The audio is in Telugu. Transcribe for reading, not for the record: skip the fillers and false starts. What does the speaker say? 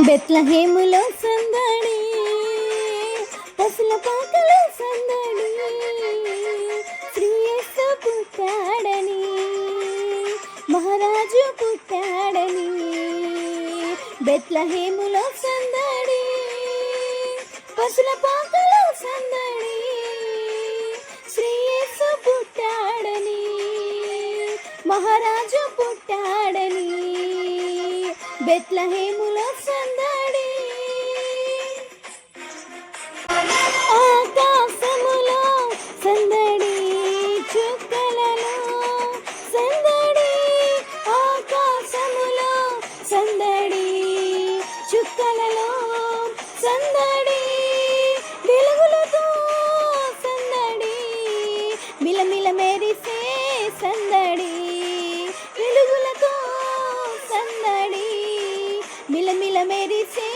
బెత్లహేములో సందడి, పసుల పాకలో సందడి, శ్రీ యేసు పుట్టాడని, మహారాజు పుట్టాడని. బెత్లహేములో సందడి, పసుల పాకలో సందడి, శ్రీ యేసు పుట్టాడని, మహారాజు పుట్టాడని. బెత్లహేములో సందడి. ఆకాశములో సందడి, చుక్కలలో సందడి, ఆకాశములో సందడి, చుక్కలలో సందడి, వెలుగులతో సందడి, మిలమిల మెరిసే సందడి, వెలుగులతో సందడి, మిలమిల మెరిసే